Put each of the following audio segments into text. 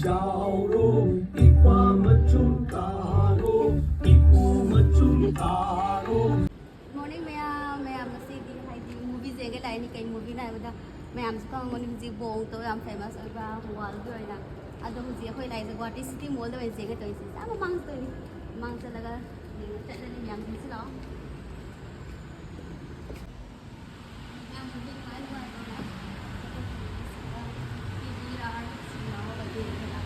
Jaro, Ipa Machuntaro, Ipu Machuntaro. Morning ma'am masidi haidi movie jenge lai ni kai movie na bada ma'am ska ngoni ji bong to yam famous oiba wall do ina ado ji khoi lai Guwahati city mall da jenge to isi ama mang sa laga chat ni yang ji lo ma'am movie mai wa to na PVR sino la de la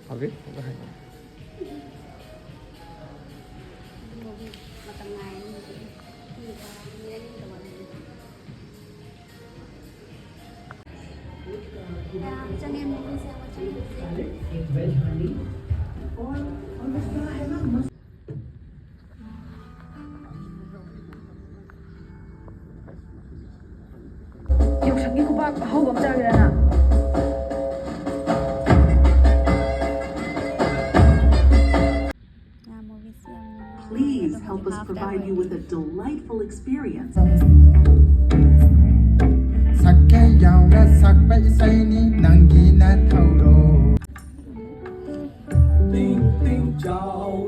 Okay, okay. movie matangay ni channel movie sa channel Veg honey. Or on the side, 영상이 호박 허벅장이라나 Please help us provide you with a delightful experience. Sakay yaw na sakbay say ni nang gina thao ro. Ting ting chao